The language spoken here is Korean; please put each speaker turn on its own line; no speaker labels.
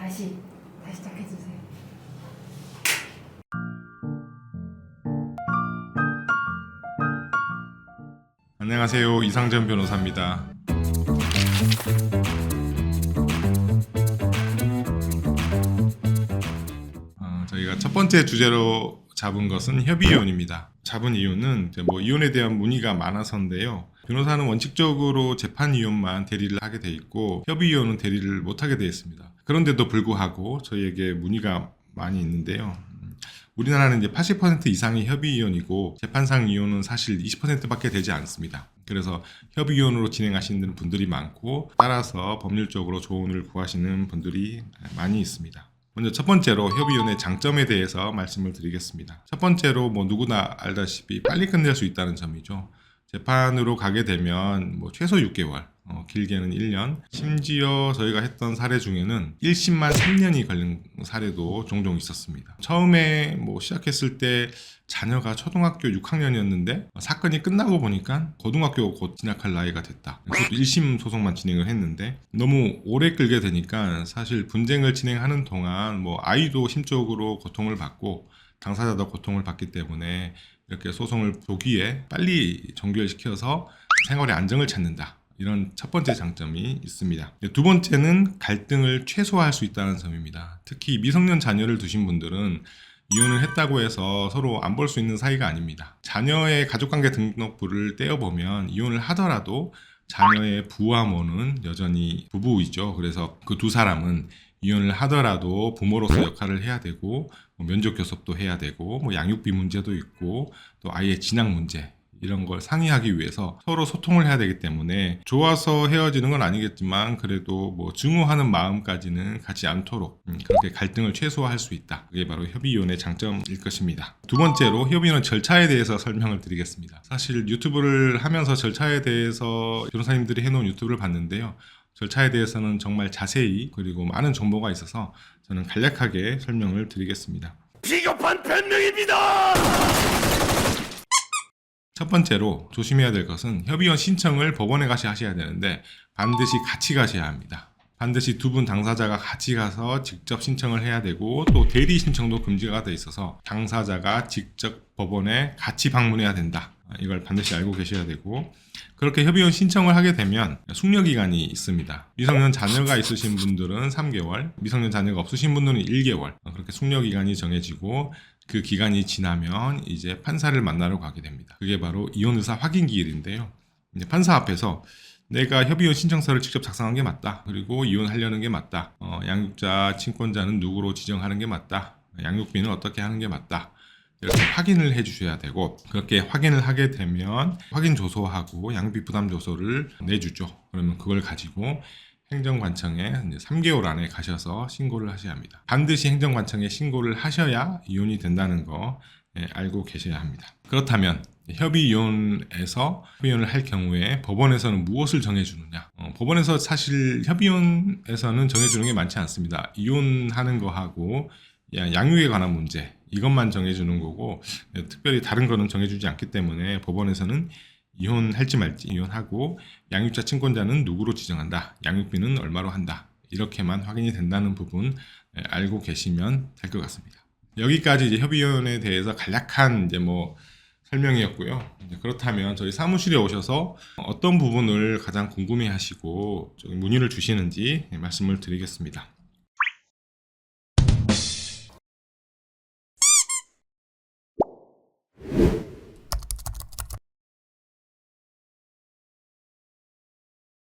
다시 시작해주세요.
안녕하세요. 이상전 변호사입니다. 저희가 첫 번째 주제로 잡은 것은 협의이혼입니다. 잡은 이유는 이혼에 대한 문의가 많아서인데요. 변호사는 원칙적으로 재판 이혼만 대리를 하게 돼 있고 협의 이혼은 대리를 못하게 되어 있습니다. 그런데도 불구하고 저희에게 문의가 많이 있는데요. 우리나라는 이제 80% 이상이 협의 이혼이고 재판상 이혼은 사실 20%밖에 되지 않습니다. 그래서 협의 이혼으로 진행하시는 분들이 많고 따라서 법률적으로 조언을 구하시는 분들이 많이 있습니다. 먼저 첫 번째로 협의이혼의 장점에 대해서 말씀을 드리겠습니다. 첫 번째로 누구나 알다시피 빨리 끝낼 수 있다는 점이죠. 재판으로 가게 되면 최소 6개월, 길게는 1년, 심지어 저희가 했던 사례 중에는 1심만 3년이 걸린 사례도 종종 있었습니다. 처음에 시작했을 때 자녀가 초등학교 6학년이었는데 사건이 끝나고 보니까 고등학교 곧 진학할 나이가 됐다. 그것도 1심 소송만 진행을 했는데 너무 오래 끌게 되니까 사실 분쟁을 진행하는 동안 아이도 심적으로 고통을 받고 당사자도 고통을 받기 때문에 이렇게 소송을 조기에 빨리 종결시켜서 생활의 안정을 찾는다. 이런 첫 번째 장점이 있습니다. 두 번째는 갈등을 최소화할 수 있다는 점입니다. 특히 미성년 자녀를 두신 분들은 이혼을 했다고 해서 서로 안 볼 수 있는 사이가 아닙니다. 자녀의 가족관계 등록부를 떼어보면 이혼을 하더라도 자녀의 부와 모는 여전히 부부이죠. 그래서 그 두 사람은 이혼을 하더라도 부모로서 역할을 해야 되고 면접 교섭도 해야 되고 양육비 문제도 있고 또 아이의 진학 문제 이런 걸 상의하기 위해서 서로 소통을 해야 되기 때문에 좋아서 헤어지는 건 아니겠지만 그래도 증오하는 마음까지는 갖지 않도록 그렇게 갈등을 최소화할 수 있다. 그게 바로 협의이혼의 장점일 것입니다. 두 번째로 협의이혼 절차에 대해서 설명을 드리겠습니다. 사실 유튜브를 하면서 절차에 대해서 변호사님들이 해놓은 유튜브를 봤는데요. 절차에 대해서는 정말 자세히 그리고 많은 정보가 있어서 저는 간략하게 설명을 드리겠습니다.
비겁한 변명입니다!
첫 번째로 조심해야 될 것은 협의이혼 신청을 법원에 가시 하셔야 되는데 반드시 같이 가셔야 합니다. 반드시 두 분 당사자가 같이 가서 직접 신청을 해야 되고 또 대리 신청도 금지가 돼 있어서 당사자가 직접 법원에 같이 방문해야 된다. 이걸 반드시 알고 계셔야 되고 그렇게 협의이혼 신청을 하게 되면 숙려기간이 있습니다. 미성년 자녀가 있으신 분들은 3개월, 미성년 자녀가 없으신 분들은 1개월 그렇게 숙려기간이 정해지고 그 기간이 지나면 이제 판사를 만나러 가게 됩니다. 그게 바로 이혼의사 확인기일인데요. 이제 판사 앞에서 내가 협의이혼 신청서를 직접 작성한 게 맞다. 그리고 이혼하려는 게 맞다. 양육자, 친권자는 누구로 지정하는 게 맞다. 양육비는 어떻게 하는 게 맞다. 이렇게 확인을 해주셔야 되고 그렇게 확인을 하게 되면 확인 조서하고 양육비 부담 조서를 내주죠. 그러면 그걸 가지고 행정관청에 이제 3개월 안에 가셔서 신고를 하셔야 합니다. 반드시 행정관청에 신고를 하셔야 이혼이 된다는 거 알고 계셔야 합니다. 그렇다면 협의이혼에서 협의이혼을 할 경우에 법원에서는 무엇을 정해주느냐? 법원에서 사실 협의이혼에서는 정해주는 게 많지 않습니다. 이혼하는 거하고 양육에 관한 문제 이것만 정해주는 거고 특별히 다른 거는 정해주지 않기 때문에 법원에서는 이혼할지 말지 이혼하고 양육자 친권자는 누구로 지정한다. 양육비는 얼마로 한다. 이렇게만 확인이 된다는 부분 알고 계시면 될 것 같습니다. 여기까지 이제 협의이혼에 대해서 간략한 설명이었고요. 그렇다면 저희 사무실에 오셔서 어떤 부분을 가장 궁금해하시고 문의를 주시는지 말씀을 드리겠습니다.